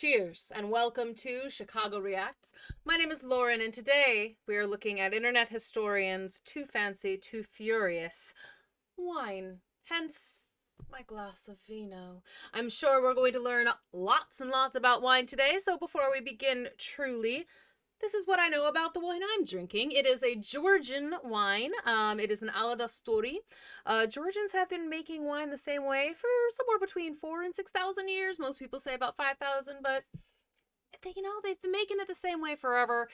Cheers, and welcome to Chicago Reacts. My name is Lauren, and today we are looking at internet historians' Too Fancy, Too Furious wine. Hence, my glass of vino. I'm sure we're going to learn lots and lots about wine today, so before we begin truly, this is what I know about the wine I'm drinking. It is a Georgian wine. It is an Aladastori. Georgians have been making wine the same way for somewhere between 4,000 and 6,000 years. Most people say about 5,000, but they've been making it the same way forever.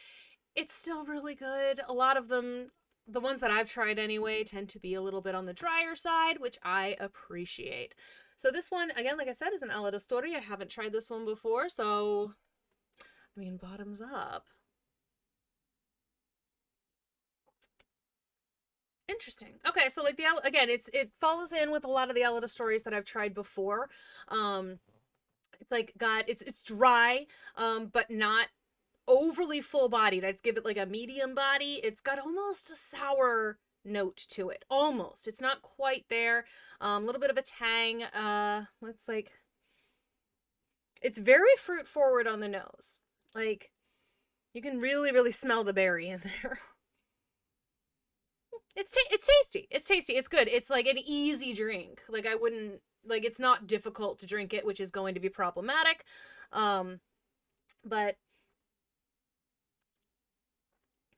It's still really good. A lot of them, the ones that I've tried anyway, tend to be a little bit on the drier side, which I appreciate. So this one, again, like I said, is an Aladastori. I haven't tried this one before, so bottoms up. Interesting. Okay, so like it follows in with a lot of the Alida stories that I've tried before. It's like it's dry, but not overly full bodied. I'd give it like a medium body. It's got almost a sour note to it. Almost. It's not quite there. A little bit of a tang. It's very fruit forward on the nose. Like you can really, really smell the berry in there. It's tasty. It's tasty. It's good. It's like an easy drink. Like I wouldn't it's not difficult to drink it, which is going to be problematic. But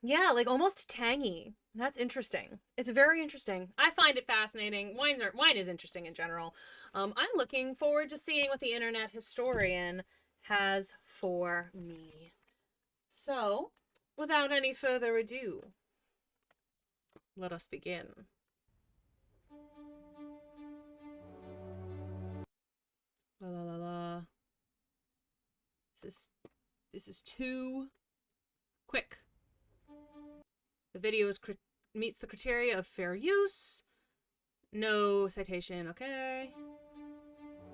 yeah, like almost tangy. That's interesting. It's very interesting. I find it fascinating. Wine is interesting in general. I'm looking forward to seeing what the internet historian has for me. So, without any further ado, let us begin. La la la la. This is too quick. The video meets the criteria of fair use. No citation. Okay.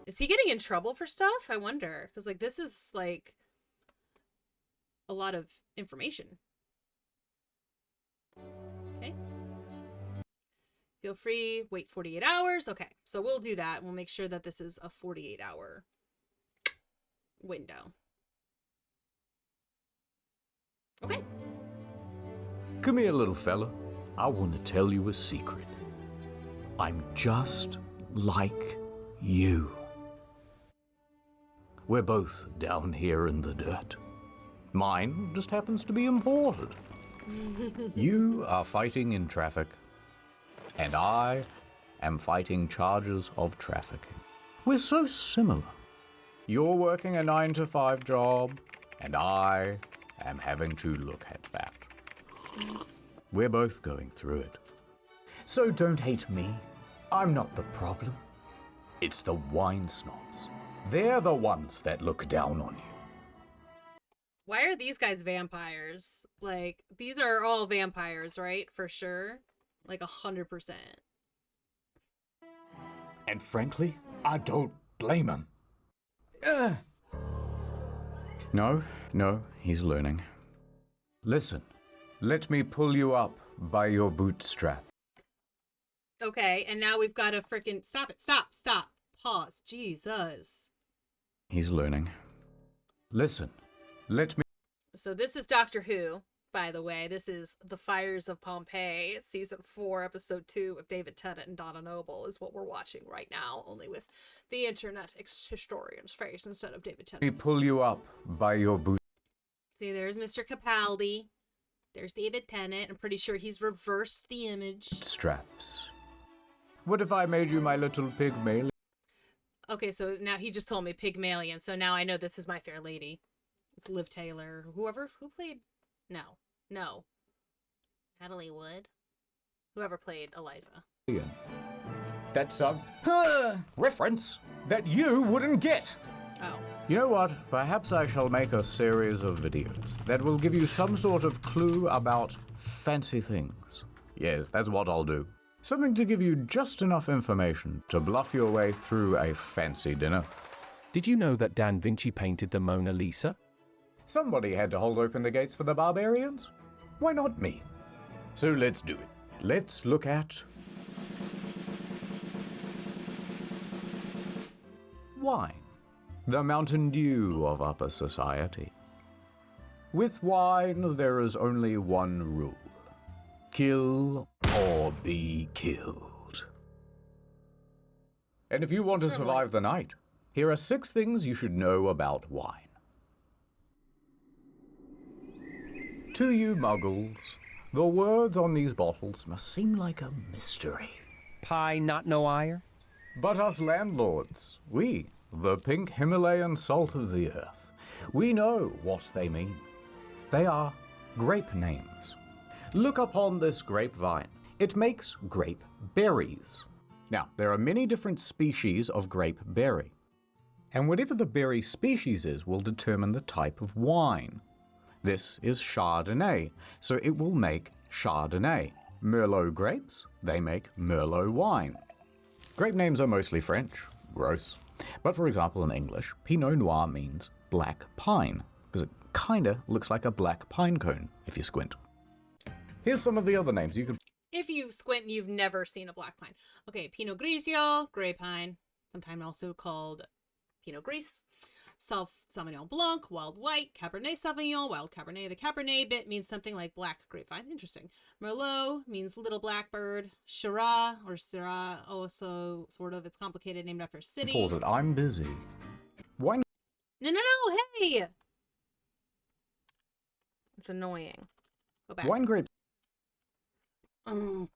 Is he getting in trouble for stuff? I wonder, because like this is like a lot of information. Okay. Feel free, wait 48 hours. Okay, so we'll do that. We'll make sure that this is a 48-hour window. Okay. Come here, little fella. I want to tell you a secret. I'm just like you. We're both down here in the dirt. Mine just happens to be imported. You are fighting in traffic, and I am fighting charges of trafficking. We're so similar. You're working a 9-to-5 job, and I am having to look at that. We're both going through it. So don't hate me. I'm not the problem. It's the wine snobs. They're the ones that look down on you. Why are these guys vampires? Like, these are all vampires, right? For sure. Like 100%. And frankly, I don't blame him. No, he's learning. Listen, let me pull you up by your bootstrap. Okay, and now we've got to frickin' stop it. Stop. Pause. Jesus. He's learning. Listen, let me... So this is Doctor Who, by the way. This is The Fires of Pompeii, Season 4, Episode 2 of David Tennant and Donna Noble is what we're watching right now, only with the internet historian's face instead of David Tennant. Let me pull you up by your boot... See, there's Mr. Capaldi. There's David Tennant. I'm pretty sure he's reversed the image. Straps. What if I made you my little Pygmalion? Okay, so now he just told me Pygmalion, so now I know this is My Fair Lady. It's Liv Taylor. Who played... No. Natalie Wood? Whoever played Eliza. That's a reference that you wouldn't get. Oh. You know what? Perhaps I shall make a series of videos that will give you some sort of clue about fancy things. Yes, that's what I'll do. Something to give you just enough information to bluff your way through a fancy dinner. Did you know that Da Vinci painted the Mona Lisa? Somebody had to hold open the gates for the barbarians. Why not me? So let's do it. Let's look at wine. the Mountain Dew of upper society. With wine, there is only one rule. Kill or be killed. And if you want to survive the night, here are 6 things you should know about wine. To you muggles, the words on these bottles must seem like a mystery. Pie not no ire? But us landlords, we, the pink Himalayan salt of the earth, we know what they mean. They are grape names. Look upon this grapevine. It makes grape berries. Now, there are many different species of grape berry. And whatever the berry species is will determine the type of wine. This is Chardonnay, so it will make Chardonnay. Merlot grapes, they make Merlot wine. Grape names are mostly French. Gross. But for example, in English, Pinot Noir means black pine, because it kinda looks like a black pine cone if you squint. Here's some of the other names you could... If you squint and you've never seen a black pine. Okay, Pinot Grigio, gray pine, sometimes also called Pinot Gris. Sauvignon Blanc, wild white, Cabernet Sauvignon, wild Cabernet. The Cabernet bit means something like black grapevine. Interesting. Merlot means little blackbird. Syrah, or Syrah, also sort of, it's complicated, named after a city. Pause it. I'm busy. Wine... No, hey! It's annoying. Go back. Wine grape...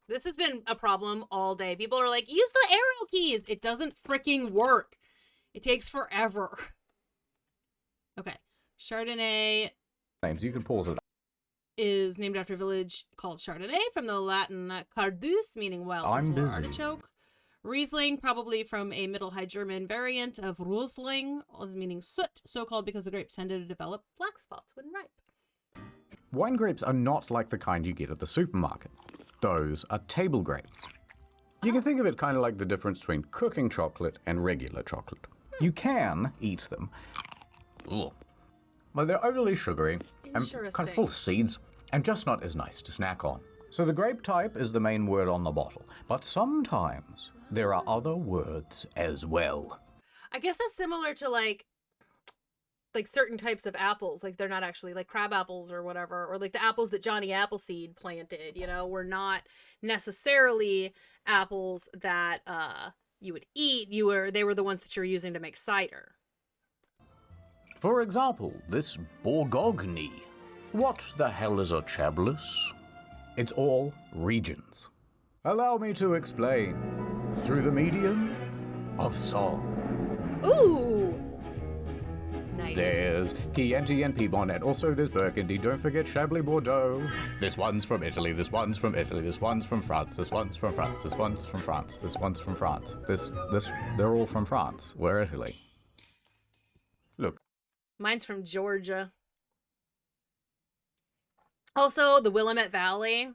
This has been a problem all day. People are like, use the arrow keys! It doesn't freaking work. It takes forever. Okay. Chardonnay names. You can pause it. Is named after a village called Chardonnay from the Latin cardus, meaning wild artichoke. Riesling, probably from a Middle High German variant of Riesling, meaning soot, so called because the grapes tended to develop black spots when ripe. Wine grapes are not like the kind you get at the supermarket. Those are table grapes. You can think of it kind of like the difference between cooking chocolate and regular chocolate. You can eat them. Ugh. But they're overly sugary and kind of full of seeds and just not as nice to snack on. So the grape type is the main word on the bottle, but sometimes there are other words as well. I guess that's similar to like certain types of apples. Like they're not actually like crab apples or whatever, or like the apples that Johnny Appleseed planted, you know, were not necessarily apples that you would eat. They were the ones that you were using to make cider. For example, this Bourgogne. What the hell is a Chablis? It's all regions. Allow me to explain through the medium of song. Ooh! Nice. There's Chianti and Piedmont, also there's Burgundy. Don't forget Chablis Bordeaux. This one's from Italy, this one's from Italy, this one's from France, this one's from France, this one's from France, this one's from France. They're all from France. We're Italy. Look. Mine's from Georgia. Also, the Willamette Valley.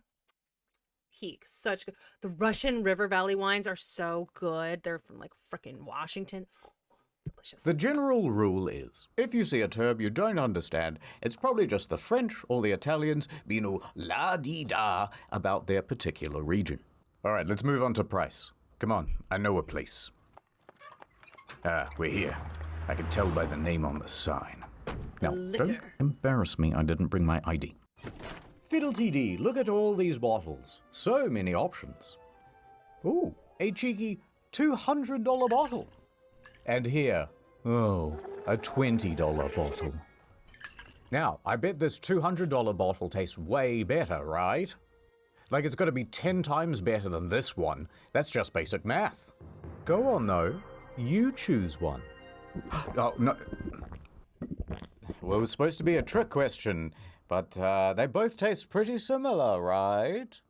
Peak. Such good. The Russian River Valley wines are so good. They're from like frickin' Washington. Delicious. The general rule is, if you see a term you don't understand, it's probably just the French or the Italians being all la-dee-da about their particular region. All right, let's move on to price. Come on, I know a place. We're here. I can tell by the name on the sign. Now, don't embarrass me, I didn't bring my ID. Fiddle-tee-dee, look at all these bottles. So many options. Ooh, a cheeky $200 bottle. And here, oh, a $20 bottle. Now, I bet this $200 bottle tastes way better, right? Like it's got to be 10 times better than this one. That's just basic math. Go on, though. You choose one. Oh, no. Well, it was supposed to be a trick question, but they both taste pretty similar, right?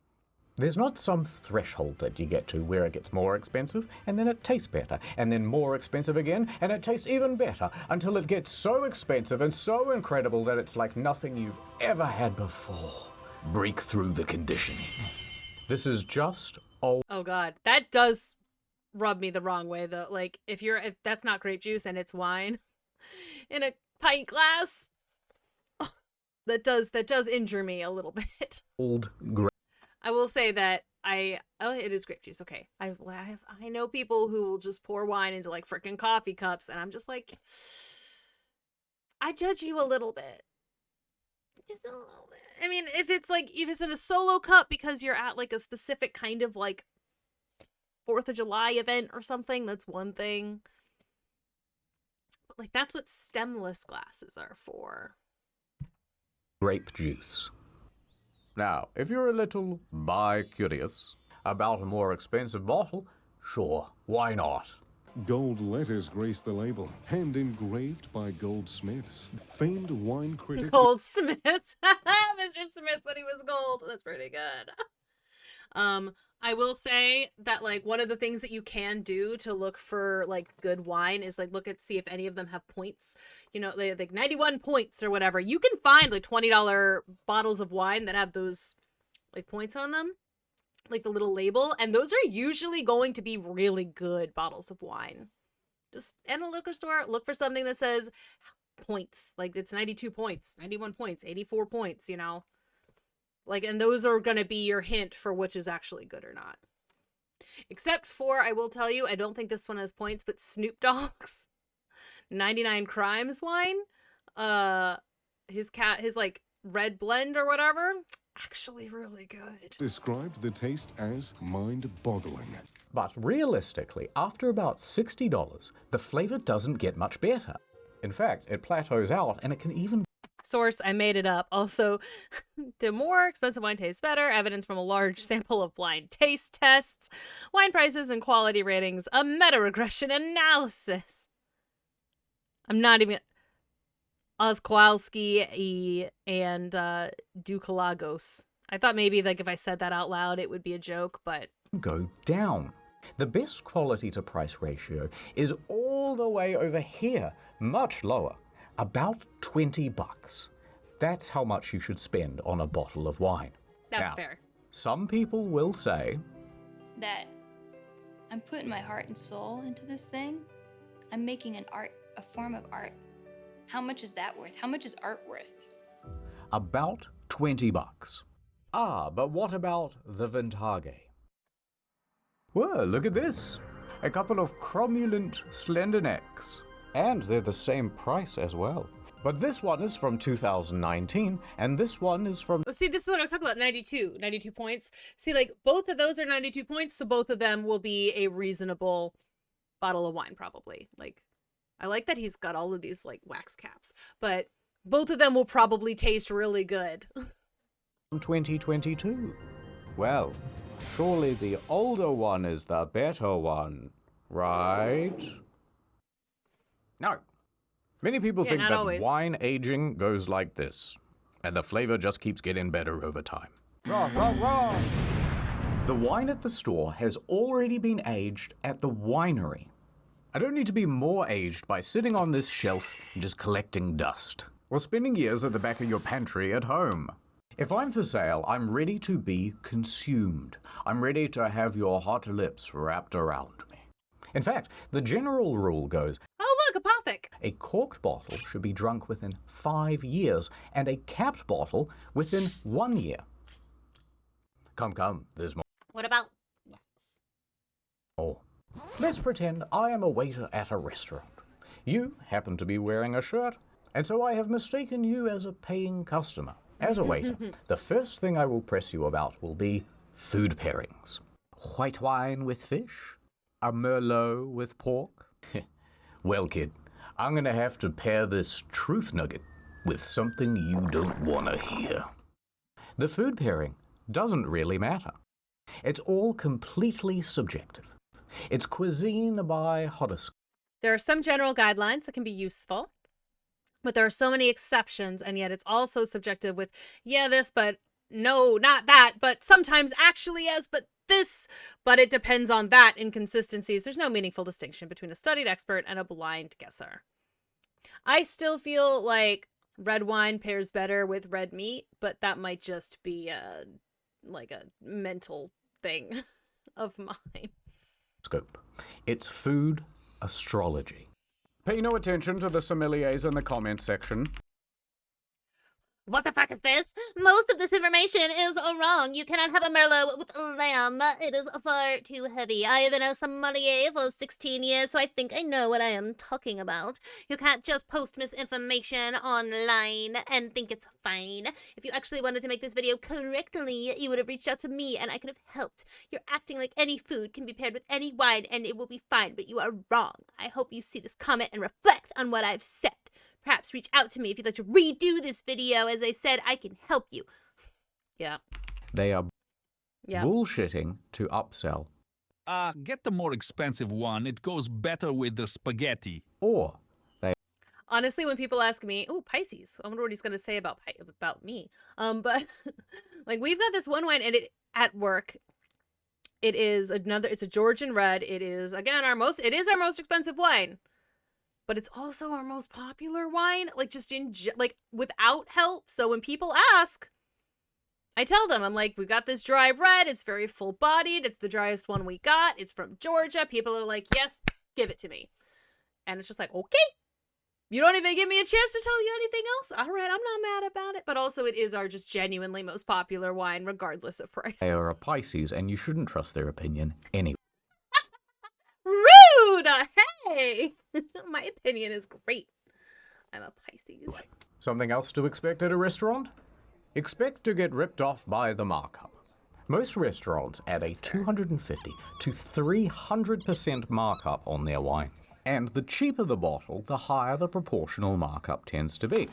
There's not some threshold that you get to where it gets more expensive, and then it tastes better, and then more expensive again, and it tastes even better, until it gets so expensive and so incredible that it's like nothing you've ever had before. Break through the conditioning. This is just old. Oh God, that does rub me the wrong way though. Like if that's not grape juice and it's wine in a pint glass, that does injure me a little bit. Old grape. I will say that it is grape juice. Okay. I know people who will just pour wine into like freaking coffee cups, and I'm just like, I judge you a little bit. Just a little bit. I mean, if it's in a solo cup because you're at like a specific kind of like 4th of July event or something, that's one thing. But like that's what stemless glasses are for. Grape juice. Now, if you're a little bi-curious about a more expensive bottle, sure, why not? Gold letters grace the label, hand engraved by goldsmiths. Famed wine critic Goldsmith. Mr. Smith when he was gold. That's pretty good. I will say that like one of the things that you can do to look for like good wine is like see if any of them have points. You know, they have like 91 points or whatever. You can find like $20 bottles of wine that have those like points on them, like the little label, and those are usually going to be really good bottles of wine. Just in a liquor store, look for something that says points, like it's 92 points, 91 points, 84 points, you know. Like, and those are going to be your hint for which is actually good or not. Except for, I will tell you, I don't think this one has points, but Snoop Dogg's 99 Crimes wine, his like red blend or whatever, actually really good. described the taste as mind-boggling. But realistically, after about $60, the flavor doesn't get much better. In fact, it plateaus out and it can even... Source, I made it up. Also, do more expensive wine taste better? Evidence from a large sample of blind taste tests, wine prices and quality ratings, a meta-regression analysis. I'm not even... Oskowalski and Dukalagos. I thought maybe like if I said that out loud, it would be a joke, but... go down. The best quality to price ratio is all the way over here, much lower, about $20. That's how much you should spend on a bottle of wine. That's Now, fair. Some people will say that I'm putting my heart and soul into this thing. I'm making an art, a form of art. How much is that worth? How much is art worth? about $20. Ah, but what about the Vintage? Well, look at this. A couple of cromulent slender necks. And they're the same price as well. But this one is from 2019, and this one is from... Well, see, this is what I was talking about, 92 points. See, like, both of those are 92 points, so both of them will be a reasonable bottle of wine, probably. Like, I like that he's got all of these, like, wax caps. But both of them will probably taste really good. 2022. Well, surely the older one is the better one, right? No. Many people think not that always. wine aging goes like this, and the flavor just keeps getting better over time. Wrong, wrong, wrong! The wine at the store has already been aged at the winery. I don't need to be more aged by sitting on this shelf and just collecting dust, or spending years at the back of your pantry at home. If I'm for sale, I'm ready to be consumed. I'm ready to have your hot lips wrapped around me. In fact, the general rule goes, Oh, look, Apothic. a corked bottle should be drunk within 5 years, and a capped bottle within 1 year. Come, there's What about wax? more. Let's pretend I am a waiter at a restaurant. You happen to be wearing a shirt, and so I have mistaken you as a paying customer. As a waiter, the first thing I will press you about will be food pairings. White wine with fish? A Merlot with pork? Well, kid, I'm gonna have to pair this truth nugget with something you don't want to hear. The food pairing doesn't really matter. It's all completely subjective. It's cuisine by Hoddesk. There are some general guidelines that can be useful, but there are so many exceptions, and yet it's also subjective with, yeah, this, but no, not that, but sometimes actually yes, but this, but it depends on that inconsistencies. There's no meaningful distinction between a studied expert and a blind guesser. I still feel like red wine pairs better with red meat, but that might just be a mental thing of mine. Scope. It's food astrology. Pay no attention to the sommeliers in the comment section. What the fuck is this? Most of this information is wrong. You cannot have a Merlot with lamb. It is far too heavy. I have been a sommelier for 16 years, so I think I know what I am talking about. You can't just post misinformation online and think it's fine. If you actually wanted to make this video correctly, you would have reached out to me and I could have helped. You're acting like any food can be paired with any wine and it will be fine, but you are wrong. I hope you see this comment and reflect on what I've said. Perhaps reach out to me if you'd like to redo this video. As I said, I can help you. Yeah. They are Yeah. bullshitting to upsell. Get the more expensive one. It goes better with the spaghetti. Or they Honestly, when people ask me, oh, Pisces, I wonder what he's going to say about me. But like we've got this one wine and it at work. It's a Georgian red. It is again our most expensive wine. But it's also our most popular wine, like just without help. So when people ask, I tell them, I'm like, we got this dry red. It's very full bodied. It's the driest one we got. It's from Georgia. People are like, yes, give it to me. And it's just like, okay, you don't even give me a chance to tell you anything else. All right, I'm not mad about it. But also it is our just genuinely most popular wine, regardless of price. are a Pisces, and you shouldn't trust their opinion anyway. Rude! Hey! My opinion is great. I'm a Pisces. Something else to expect at a restaurant? Expect to get ripped off by the markup. Most restaurants add a 250 to 300% markup on their wine. And the cheaper the bottle, the higher the proportional markup tends to be.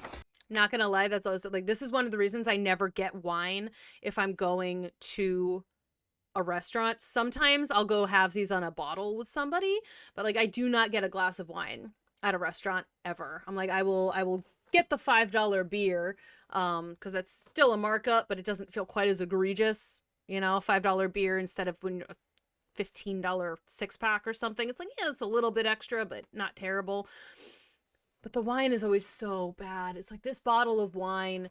Not gonna lie, that's also like this is one of the reasons I never get wine if I'm going to a restaurant. Sometimes I'll go halvesies on a bottle with somebody, but like I do not get a glass of wine at a restaurant ever. I'm like I will get the $5 beer because that's still a markup, but it doesn't feel quite as egregious, you know, $5 beer instead of when a $15 six-pack or something. It's like, yeah, it's a little bit extra, but not terrible. But the wine is always so bad. It's like this bottle of wine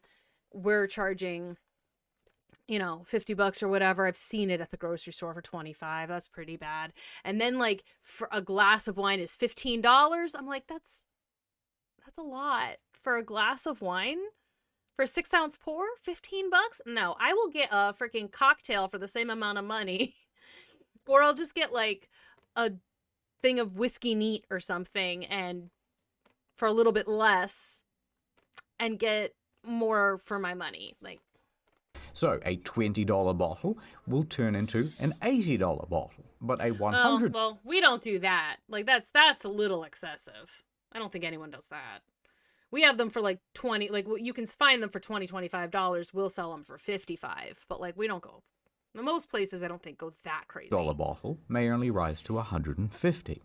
we're charging, you know, $50 or whatever. I've seen it at the grocery store for $25. That's pretty bad. And then like for a glass of wine is $15. I'm like, that's a lot for a glass of wine. For a 6-ounce pour, $15? No, I will get a freaking cocktail for the same amount of money. Or I'll just get like a thing of whiskey neat or something and for a little bit less and get more for my money. Like, So a $20 bottle will turn into an $80 bottle, but a $100 well, we don't do that. Like that's a little excessive. I don't think anyone does that. We have them for like 20, like you can find them for $20, $25. We'll sell them for $55, but like we don't go. Most places I don't think go that crazy. bottle may only rise to $150.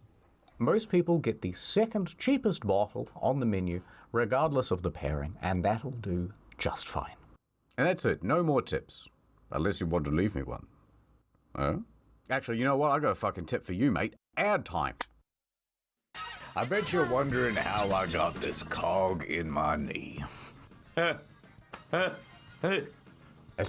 Most people get the second cheapest bottle on the menu, regardless of the pairing, and that'll do just fine. And that's it. No more tips. Unless you want to leave me one. Oh? Actually, you know what? I got a fucking tip for you, mate. Ad time. I bet you're wondering how I got this cog in my knee. That's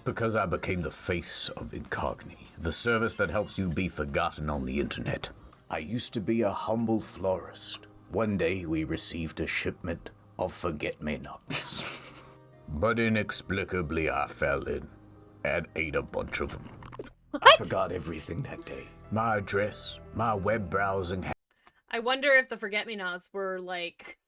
because I became the face of Incogni, the service that helps you be forgotten on the internet. I used to be a humble florist. One day we received a shipment of forget-me-nots. But inexplicably I fell in and ate a bunch of them. What? I forgot everything that day. My address, my web browsing I wonder if the forget-me-nots were like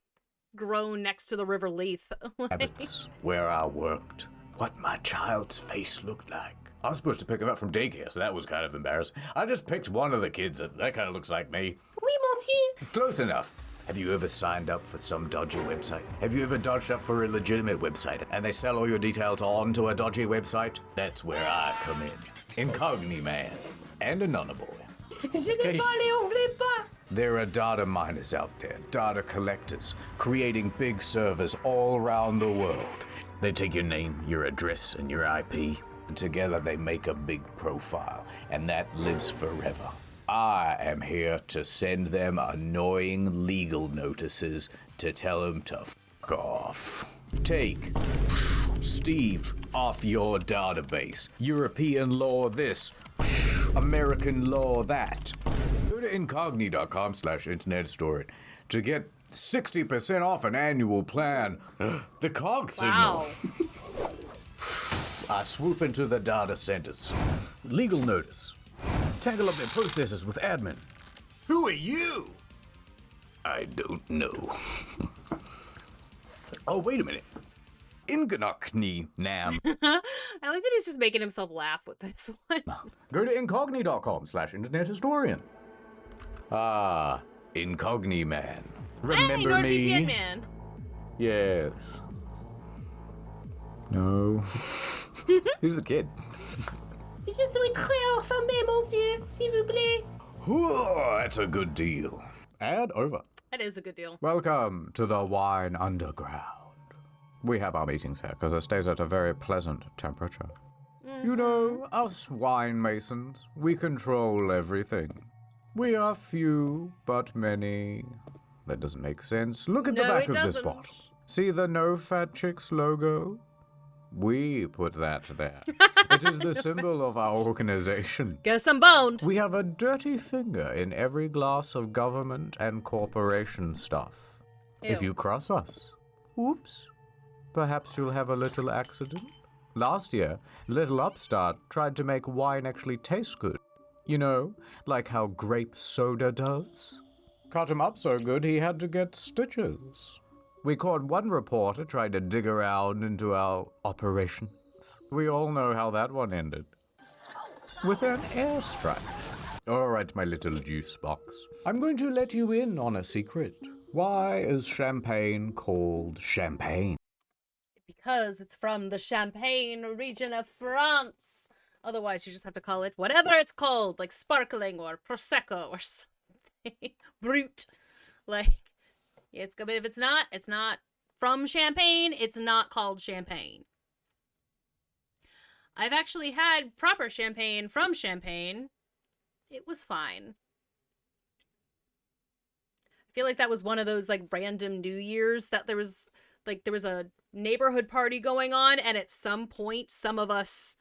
grown next to the River Leith. habits, where I worked, what my child's face looked like. I was supposed to pick him up from daycare, so that was kind of embarrassing. I just picked one of the kids that kind of looks like me. Oui, monsieur. Close enough. Have you ever signed up for some dodgy website? Have you ever dodged up for a legitimate website and they sell all your details onto a dodgy website? That's where I come in. Incogni man. And a nonna boy. There are data miners out there, data collectors, creating big servers all around the world. They take your name, your address, and your IP, and together they make a big profile, and that lives forever. I am here to send them annoying legal notices to tell them to fuck off. Take Steve off your database. European law this, American law that. Go to incogni.com/internet store to get 60% off an annual plan. The cog signal. Wow. I swoop into the data centers. Legal notice. Tangle up their processes with admin. Who are you? I don't know. Oh, wait a minute. Inganakni Nam. I like that he's just making himself laugh with this one. Go to incogni.com/internet historian. Ah, Incogni Man. Remember hey, me? NordVPN man. Yes. No. Who's the kid? Je suis très affamé, monsieur, s'il vous plaît. Whoa, that's a good deal. Ad over. That is a good deal. Welcome to the Wine Underground. We have our meetings here because it stays at a very pleasant temperature. You know, us wine masons, we control everything. We are few, but many. That doesn't make sense. Look at the No, back it of this doesn't. bottle. See the No Fat Chicks logo? We put that there. It is the symbol of our organization. Get some boned. We have a dirty finger in every glass of government and corporation stuff. If Ew. you cross us, whoops, perhaps you'll have a little accident. Last year, little upstart tried to make wine actually taste good. You know, like how grape soda does. Cut him up so good he had to get stitches. We caught one reporter trying to dig around into our operations. We all know how that one ended. With an airstrike. All right, my little juice box. I'm going to let you in on a secret. Why is champagne called champagne? Because it's from the Champagne region of France. Otherwise, you just have to call it whatever it's called, like sparkling or prosecco or something. Brut. Like, it's good, but if it's not from Champagne, it's not called champagne. I've actually had proper champagne from Champagne. It was fine. I feel like that was one of those like random New Year's that there was a neighborhood party going on, and at some point some of us,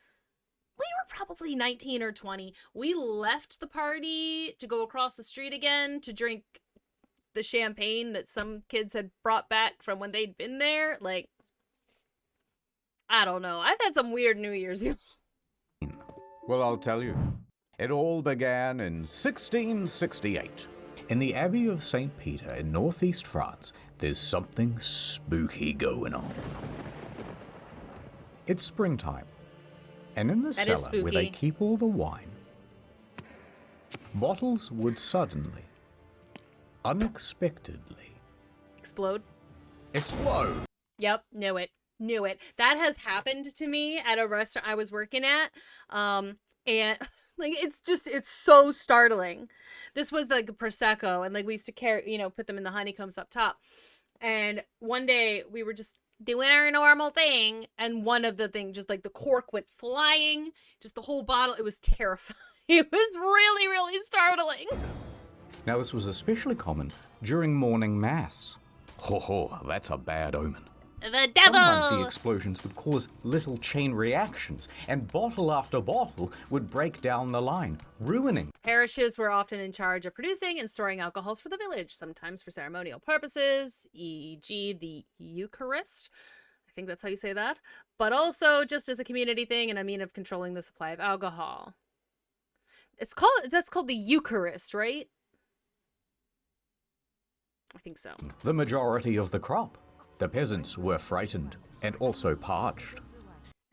we were probably 19 or 20, we left the party to go across the street again to drink the champagne that some kids had brought back from when they'd been there. Like, I don't know. I've had some weird New Year's. Well, I'll tell you. It all began in 1668. In the Abbey of St. Peter in northeast France, there's something spooky going on. It's springtime, and in the That is cellar where they spooky. keep all the wine, bottles would suddenly, unexpectedly, Explode. explode. Yep, knew it. That has happened to me at a restaurant I was working at. And like it's so startling. This was like a prosecco, and like we used to carry, put them in the honeycombs up top. And one day we were just doing our normal thing, and one of the things, just like the cork went flying, just the whole bottle. It was terrifying. It was really, really startling. Now, this was especially common during morning mass. Ho ho, that's a bad omen. The devil! Sometimes the explosions would cause little chain reactions, and bottle after bottle would break down the line, ruining. Parishes were often in charge of producing and storing alcohols for the village, sometimes for ceremonial purposes, e.g. the Eucharist. I think that's how you say that. But also just as a community thing and a mean of controlling the supply of alcohol. That's called the Eucharist, right? I think so. The majority of the crop. The peasants were frightened and also parched.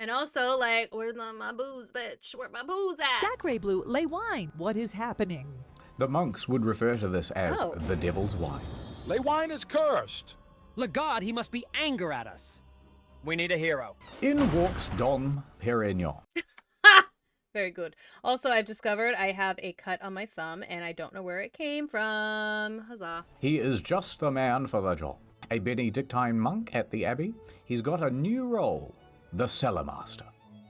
And also, like, where's my booze, bitch? Where my booze at? Sacre Blue, lay wine. What is happening? The monks would refer to this as Oh. the devil's wine. Ley wine is cursed. Le God, he must be anger at us. We need a hero. In walks Dom Perignon. Very good. Also, I've discovered I have a cut on my thumb, and I don't know where it came from. Huzzah. He is just the man for the job. A Benedictine monk at the abbey. He's got a new role, the cellar master.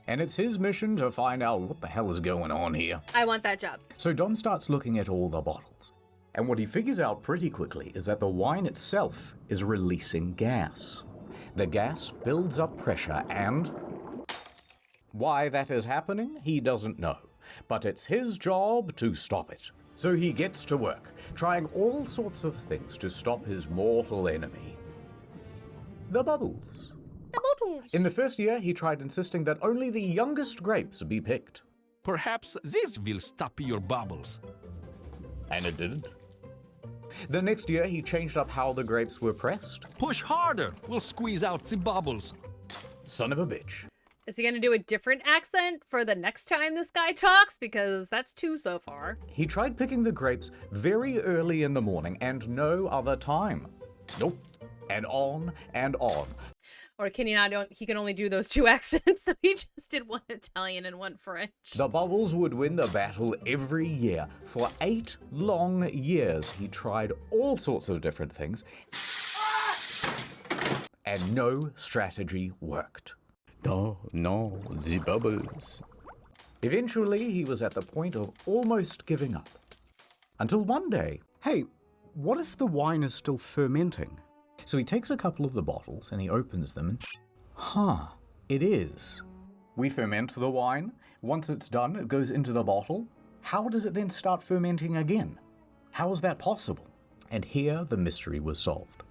And it's his mission to find out what the hell is going on here. I want that job. So Dom starts looking at all the bottles. And what he figures out pretty quickly is that the wine itself is releasing gas. The gas builds up pressure, and why that is happening, he doesn't know. But it's his job to stop it. So he gets to work, trying all sorts of things to stop his mortal enemy. The bubbles. The bottles. In the first year, he tried insisting that only the youngest grapes be picked. Perhaps this will stop your bubbles. And it didn't. The next year, he changed up how the grapes were pressed. Push harder, we'll squeeze out the bubbles. Son of a bitch. Is he going to do a different accent for the next time this guy talks? Because that's 2 so far. He tried picking the grapes very early in the morning and no other time. Nope. And on and on. Or can he not? He can only do those 2 accents, so he just did 1 Italian and 1 French. The bubbles would win the battle every year. For 8 long years, he tried all sorts of different things. And no strategy worked. No, the bubbles. Eventually, he was at the point of almost giving up. Until one day, hey, what if the wine is still fermenting? So he takes a couple of the bottles and he opens them and, it is. We ferment the wine. Once it's done, it goes into the bottle. How does it then start fermenting again? How is that possible? And here the mystery was solved.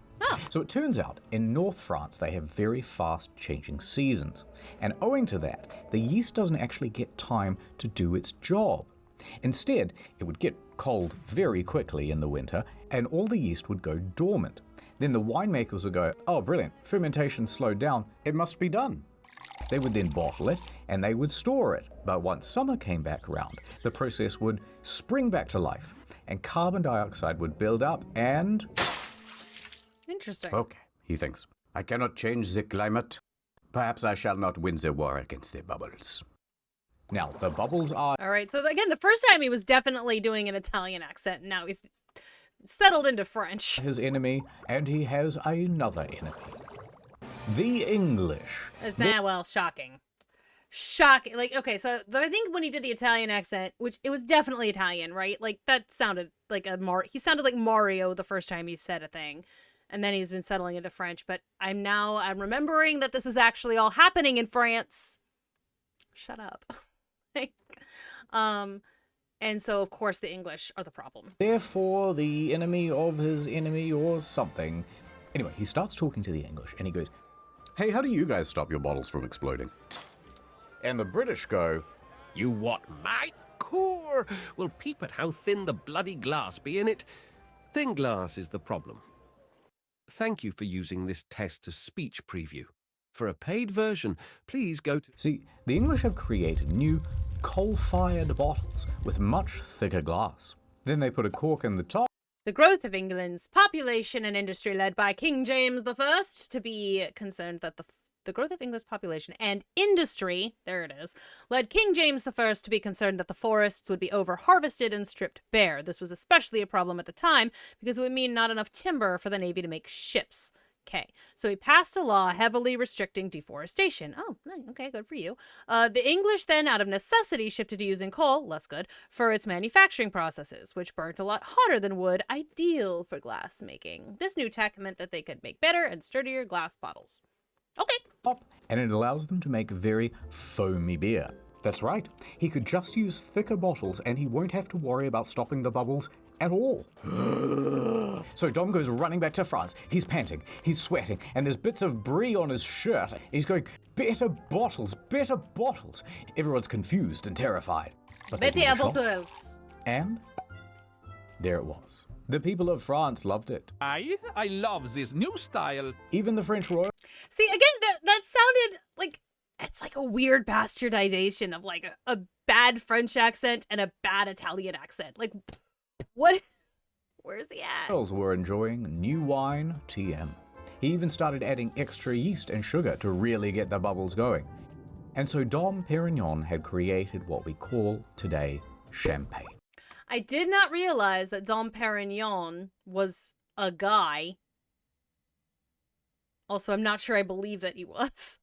So it turns out, in North France, they have very fast changing seasons. And owing to that, the yeast doesn't actually get time to do its job. Instead, it would get cold very quickly in the winter, and all the yeast would go dormant. Then the winemakers would go, oh, brilliant, fermentation slowed down, it must be done. They would then bottle it, and they would store it. But once summer came back around, the process would spring back to life, and carbon dioxide would build up, and... Interesting. Okay, he thinks, I cannot change the climate. Perhaps I shall not win the war against the bubbles. Now, the bubbles are... All right, so again, the first time he was definitely doing an Italian accent, and now he's settled into French. his enemy, and he has another enemy. The English. Well, shocking. Shocking. Like, okay, so I think when he did the Italian accent, which it was definitely Italian, right? Like, that sounded like he sounded like Mario the first time he said a thing. And then he's been settling into French, but I'm remembering that this is actually all happening in France. Shut up. And so, of course, the English are the problem. Therefore, the enemy of his enemy or something. Anyway, he starts talking to the English, and he goes, hey, how do you guys stop your bottles from exploding? And the British go, You what, mate? Core! Well, peep at how thin the bloody glass be in it. Thin glass is the problem. Thank you for using this text-to-speech preview. For a paid version, please go to... See, the English have created new coal-fired bottles with much thicker glass. Then they put a cork in the top. The growth of England's population and industry led by King James I to be concerned that the growth of England's population and industry, there it is, led King James I to be concerned that the forests would be over-harvested and stripped bare. This was especially a problem at the time because it would mean not enough timber for the Navy to make ships. Okay, so he passed a law heavily restricting deforestation. Oh, okay, good for you. The English then, out of necessity, shifted to using coal, less good, for its manufacturing processes, which burnt a lot hotter than wood, ideal for glass making. This new tech meant that they could make better and sturdier glass bottles. Okay. And it allows them to make very foamy beer. That's right. He could just use thicker bottles and he won't have to worry about stopping the bubbles at all. So Dom goes running back to France. He's panting, he's sweating, and there's bits of brie on his shirt. He's going, better bottles, better bottles. Everyone's confused and terrified. But they give it a shot. Bottles. And there it was. The people of France loved it. I love this new style. Even the French royal. See, again, that sounded like, it's like a weird bastardization of like a bad French accent and a bad Italian accent. Like, what? Where's the at? Royals were enjoying new wine, TM. He even started adding extra yeast and sugar to really get the bubbles going. And so Dom Perignon had created what we call today champagne. I did not realize that Dom Perignon was a guy. Also, I'm not sure I believe that he was.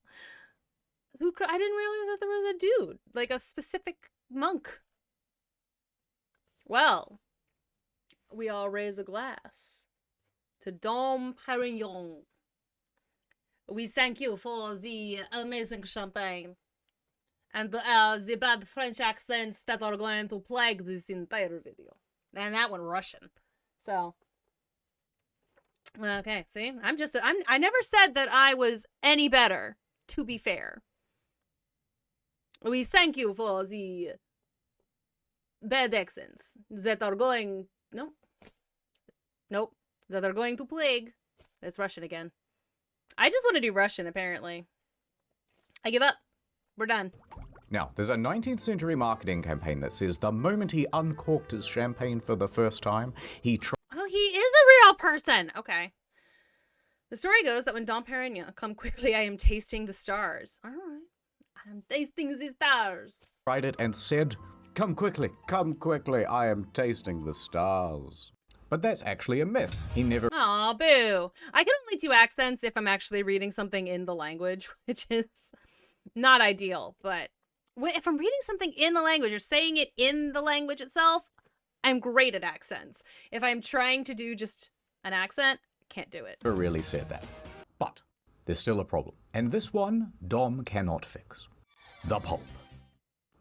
I didn't realize that there was a dude, like a specific monk. Well, we all raise a glass to Dom Perignon. We thank you for the amazing champagne and the bad French accents that are going to plague this entire video. And that one Russian. So, Okay, see? I never said that I was any better, to be fair. We thank you for the bad accents that are going... Nope. That are going to plague. That's Russian again. I just want to do Russian, apparently. I give up. We're done. Now, there's a 19th century marketing campaign that says the moment he uncorked his champagne for the first time, he Oh, he is a real person. Okay. The story goes that when Dom Perignon, come quickly, I am tasting the stars. All right. I am tasting the stars. tried it and said, come quickly, I am tasting the stars. But that's actually a myth. He never Aw, boo. I can only do accents if I'm actually reading something in the language, which is not ideal. But if I'm reading something in the language or saying it in the language itself, I'm great at accents. If I'm trying to do just an accent, I can't do it. never really said that. But there's still a problem. And this one, Dom cannot fix. The pulp.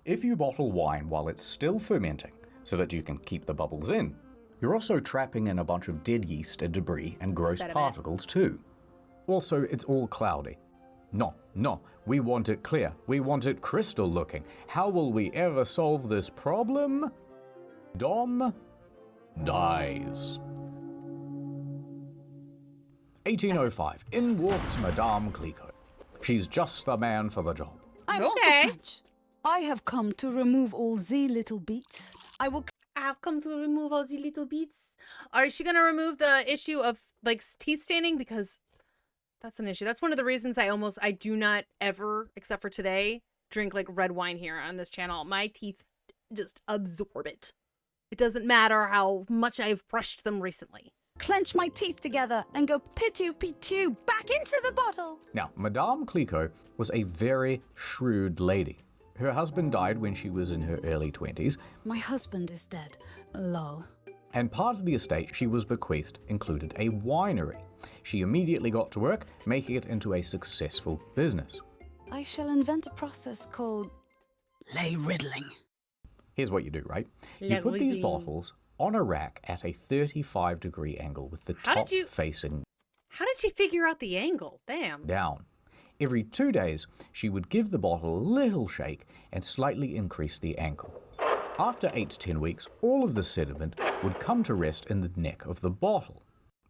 If you bottle wine while it's still fermenting, so that you can keep the bubbles in, you're also trapping in a bunch of dead yeast and debris and gross Sediment. particles too. Also, it's all cloudy. No, we want it clear. We want it crystal looking. How will we ever solve this problem? Dom dies. 1805, in walks Madame Clicquot. She's just the man for the job. I'm Okay. also French. I have come to remove all the little bits. I will I've come to remove all the little beats. Is she going to remove the issue of, like, teeth staining? Because that's an issue. That's one of the reasons I do not ever, except for today, drink, like, red wine here on this channel. My teeth just absorb it. It doesn't matter how much I've brushed them recently. clench my teeth together and go pitu back into the bottle. Now, Madame Clicquot was a very shrewd lady. Her husband died when she was in her early 20s, My husband is dead. Lol. and part of the estate she was bequeathed included a winery. She immediately got to work, making it into a successful business. I shall invent a process called lay riddling. Here's what you do, right? You put these bottles on a rack at a 35-degree angle with the How top did you- facing How did she figure out the angle? Damn. down. Every 2 days, she would give the bottle a little shake and slightly increase the angle. After 8 to 10 weeks, all of the sediment would come to rest in the neck of the bottle.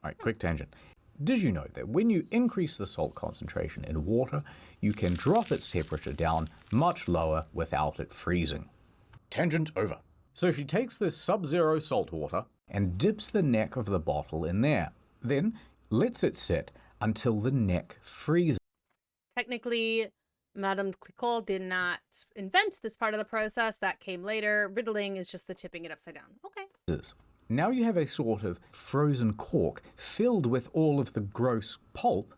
All right, quick tangent. Did you know that when you increase the salt concentration in water, you can drop its temperature down much lower without it freezing? Tangent over. So she takes this sub-zero salt water and dips the neck of the bottle in there, then lets it sit until the neck freezes. Technically, Madame Clicquot did not invent this part of the process. That came later. Riddling is just the tipping it upside down. Okay. Now you have a sort of frozen cork filled with all of the gross pulp,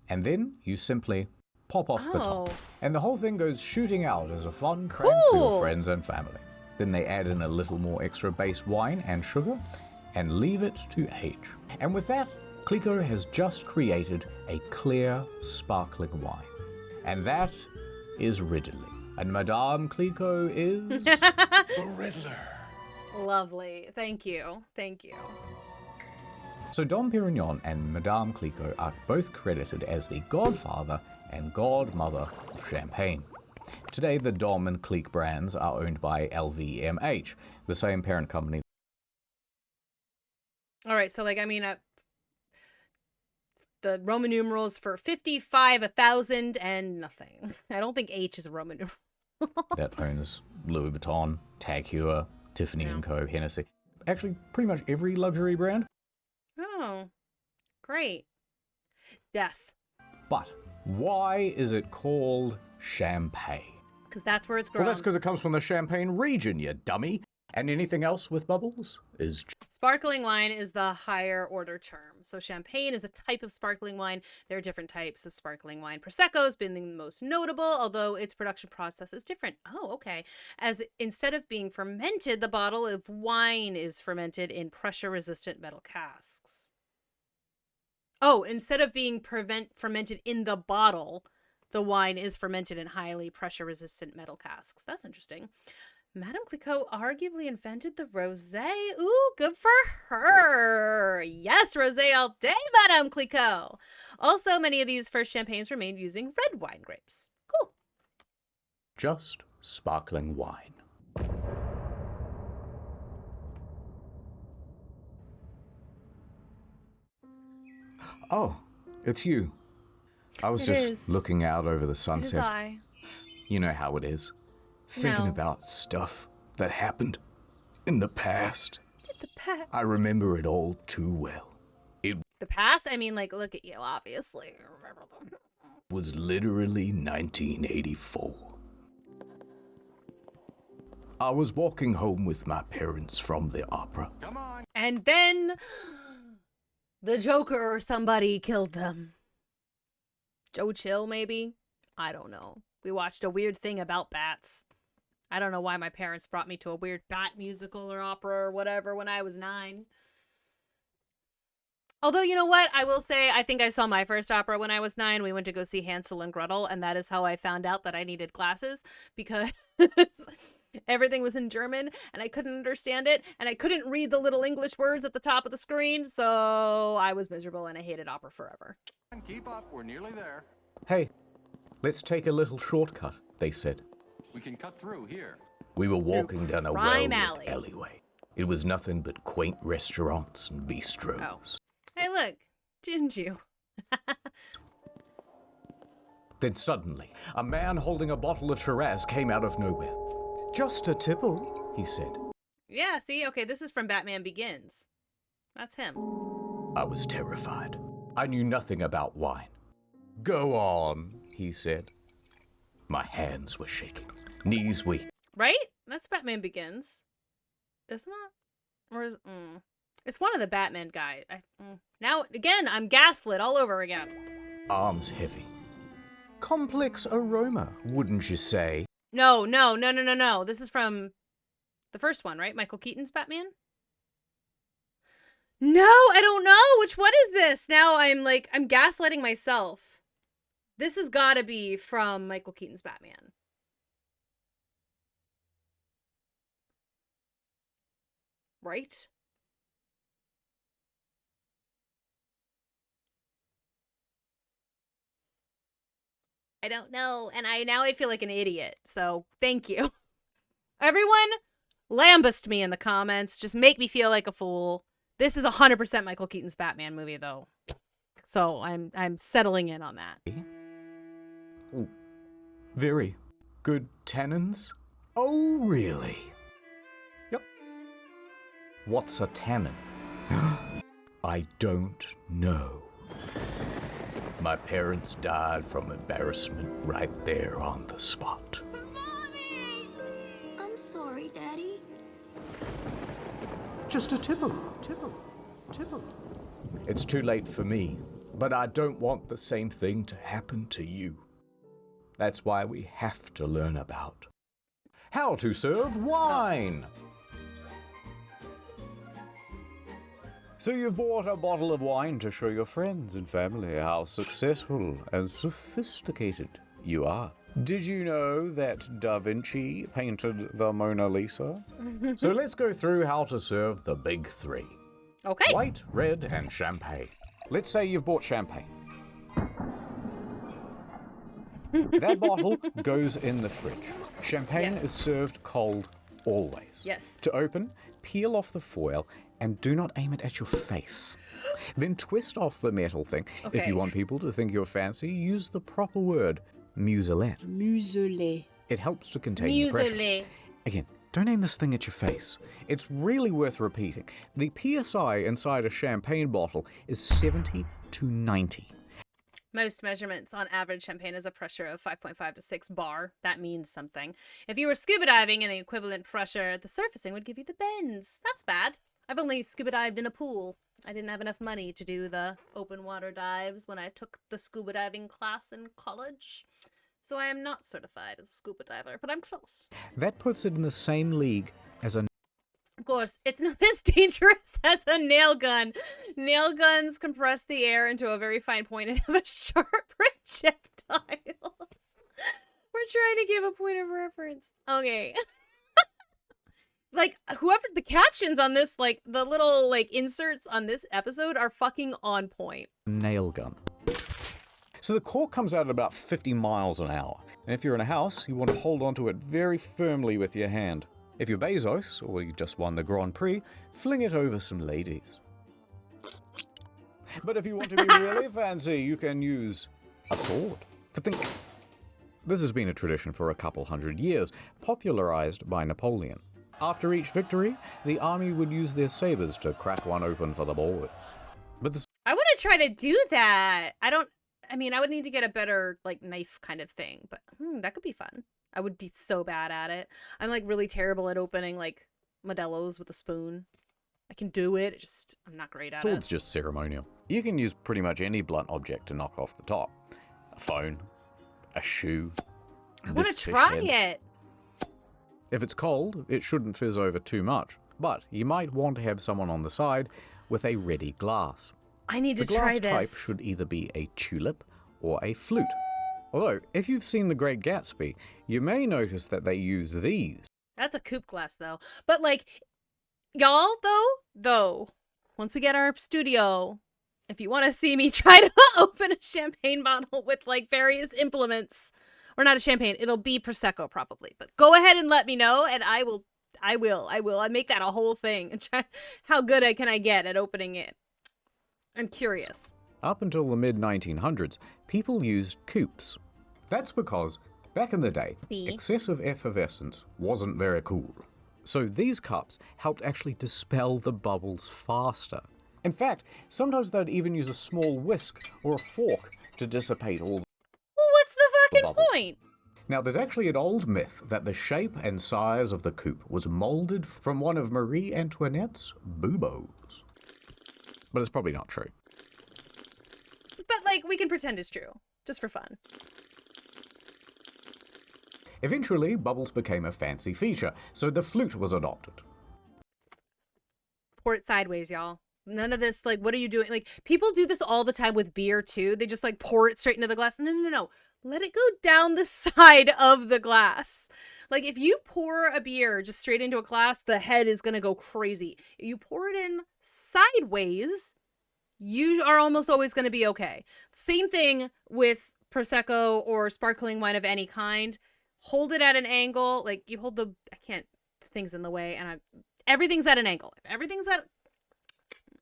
and then you simply pop off the top. Oh. And the whole thing goes shooting out as a fun prank for your Cool. friends and family. Then they add in a little more extra base wine and sugar and leave it to age. And with that, Clicquot has just created a clear, sparkling wine. And that is Ridley. And Madame Clicquot is... The Riddler. Lovely. Thank you. Thank you. So Dom Perignon and Madame Clicquot are both credited as the godfather and godmother of champagne. Today, the Dom and Clique brands are owned by LVMH, the same parent company. All right. So, like, I mean, the Roman numerals for 55, 1,000, and nothing. I don't think H is a Roman numeral. That owns Louis Vuitton, Tag Heuer, Tiffany & Co., Hennessy. Actually, pretty much every luxury brand. Oh, great. Death. But why is it called champagne? Because that's where it's grown. Well, that's because it comes from the Champagne region, you dummy. And anything else with bubbles is... Sparkling wine is the higher order term. So champagne is a type of sparkling wine. There are different types of sparkling wine. Prosecco has been the most notable, although its production process is different. Oh, okay. As instead of being fermented, the bottle of wine is fermented in pressure-resistant metal casks. Oh, instead of being fermented in the bottle, the wine is fermented in highly pressure-resistant metal casks. That's interesting. Madame Clicquot arguably invented the rosé. Ooh, good for her. Yes, rosé all day, Madame Clicquot. Also, many of these first champagnes were made using red wine grapes. Cool. Just sparkling wine. Oh, it's you. I was It just is. looking out over the It is sunset. I. You know how it is. Thinking No. about stuff that happened in the past. The past. I remember it all too well. It The past? I mean, like, look at you, obviously. Remember them. was literally 1984. I was walking home with my parents from the opera. And then the Joker or somebody killed them. Joe Chill, maybe? I don't know. We watched a weird thing about bats. I don't know why my parents brought me to a weird bat musical or opera or whatever when I was 9. Although, you know what? I will say, I think I saw my first opera when I was 9. We went to go see Hansel and Gretel, and that is how I found out that I needed glasses, because everything was in German, and I couldn't understand it, and I couldn't read the little English words at the top of the screen, so I was miserable, and I hated opera forever. Keep up, we're nearly there. Hey, let's take a little shortcut, they said. We can cut through here. We were walking down a Crime well-lit alley. alleyway. It was nothing but quaint restaurants and bistros. Oh. Hey, look, Jinju. Then suddenly, a man holding a bottle of Shiraz came out of nowhere. Just a tipple, he said. Yeah, see? Okay, this is from Batman Begins. That's him. I was terrified. I knew nothing about wine. Go on, he said. My hands were shaking, knees weak. Right? That's Batman Begins. Isn't it? Or is... It's one of the Batman guys. Now, again, I'm gaslit all over again. Arms heavy. Complex aroma, wouldn't you say? No. This is from the first one, right? Michael Keaton's Batman? No, I don't know. Which one is this? Now I'm gaslighting myself. This has got to be from Michael Keaton's Batman. Right? I don't know. And now I feel like an idiot. So thank you. Everyone, lambast me in the comments. Just make me feel like a fool. This is 100% Michael Keaton's Batman movie, though. So I'm settling in on that. Very good tannins? Oh, really? Yep. What's a tannin? I don't know. My parents died from embarrassment right there on the spot. Mommy! I'm sorry, Daddy. Just a tipple. It's too late for me, but I don't want the same thing to happen to you. That's why we have to learn about how to serve wine. So you've bought a bottle of wine to show your friends and family how successful and sophisticated you are. Did you know that Da Vinci painted the Mona Lisa? So let's go through how to serve the big three. Okay. White, red, and champagne. Let's say you've bought champagne. That bottle goes in the fridge. Champagne Yes. is served cold always. Yes. To open, peel off the foil and do not aim it at your face. Then twist off the metal thing. If Okay. you want people to think you're fancy, use the proper word, muselette. Muselé. It helps to contain the pressure. Muesli. Again, don't aim this thing at your face. It's really worth repeating. The PSI inside a champagne bottle is 70 to 90. Most measurements on average champagne has a pressure of 5.5 to 6 bar. That means something. If you were scuba diving and the equivalent pressure, the surfacing would give you the bends. That's bad. I've only scuba dived in a pool. I didn't have enough money to do the open water dives when I took the scuba diving class in college. So I am not certified as a scuba diver, but I'm close. That puts it in the same league as a Of course, it's not as dangerous as a nail gun. Nail guns compress the air into a very fine point and have a sharp projectile. We're trying to give a point of reference. Okay. like whoever the captions on this, like the little like inserts on this episode are fucking on point. Nail gun. So the cork comes out at about 50 miles an hour. And if you're in a house, you want to hold onto it very firmly with your hand. If you're Bezos, or you just won the Grand Prix, fling it over some ladies. But if you want to be really fancy, you can use a sword. This has been a tradition for a couple hundred years, popularized by Napoleon. After each victory, the army would use their sabers to crack one open for the boys. But I want to try to do that. I would need to get a better like knife kind of thing, but that could be fun. I would be so bad at it. I'm like really terrible at opening like Modelo's with a spoon. I can do it, I'm not great at it. sword's just ceremonial. You can use pretty much any blunt object to knock off the top. A phone, a shoe. I want to try it. If it's cold, it shouldn't fizz over too much, but you might want to have someone on the side with a ready glass. I need to the try glass this. type should either be a tulip or a flute. Although, if you've seen The Great Gatsby, you may notice that they use these. That's a coupe glass though. But like, y'all though, once we get our studio, if you want to see me try to open a champagne bottle with like various implements, or not a champagne, it'll be Prosecco probably. But go ahead and let me know, and I will. I make that a whole thing and try. How good can I get at opening it? I'm curious. Up until the mid-1900s, people used coupes. That's because, back in the day, excessive effervescence wasn't very cool. So these cups helped actually dispel the bubbles faster. In fact, sometimes they'd even use a small whisk or a fork to dissipate all Well, what's the fucking bubbles. point? Now, there's actually an old myth that the shape and size of the coupe was molded from one of Marie Antoinette's buboes. But it's probably not true. But like, we can pretend it's true, just for fun. Eventually, bubbles became a fancy feature, so the flute was adopted. Pour it sideways, y'all. None of this, like, what are you doing? Like, people do this all the time with beer, too. They just, like, pour it straight into the glass. No. Let it go down the side of the glass. Like, if you pour a beer just straight into a glass, the head is going to go crazy. If you pour it in sideways, you are almost always going to be okay. Same thing with Prosecco or sparkling wine of any kind. Hold it at an angle. Like, you hold the thing's in the way, and everything's at an angle. If everything's at,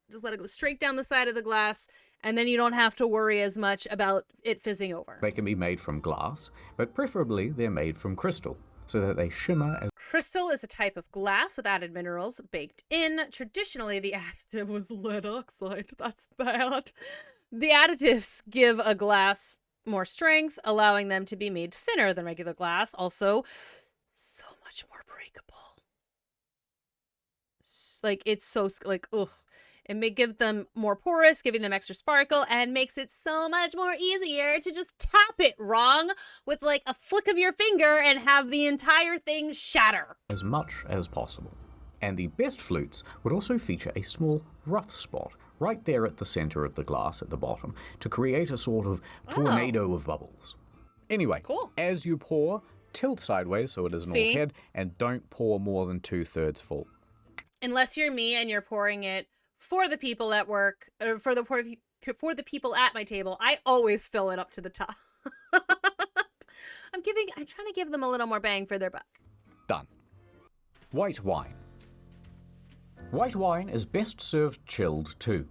just let it go straight down the side of the glass, and then you don't have to worry as much about it fizzing over. They can be made from glass, but preferably they're made from crystal, so that they shimmer as... Crystal is a type of glass with added minerals baked in. Traditionally, the additive was lead oxide. That's bad. The additives give a glass more strength, allowing them to be made thinner than regular glass. Also, so much more breakable. Like, it's so, like, ugh. It may give them more porous, giving them extra sparkle, and makes it so much more easier to just tap it wrong with like a flick of your finger and have the entire thing shatter. as much as possible. And the best flutes would also feature a small rough spot right there at the center of the glass at the bottom to create a sort of tornado of bubbles. Anyway, Cool. as you pour, tilt sideways so it isn't all head, and don't pour more than 2/3 full. Unless you're me and you're pouring it for the people at work, or for the people at my table, I always fill it up to the top. I'm trying to give them a little more bang for their buck. Done. White wine. White wine is best served chilled too.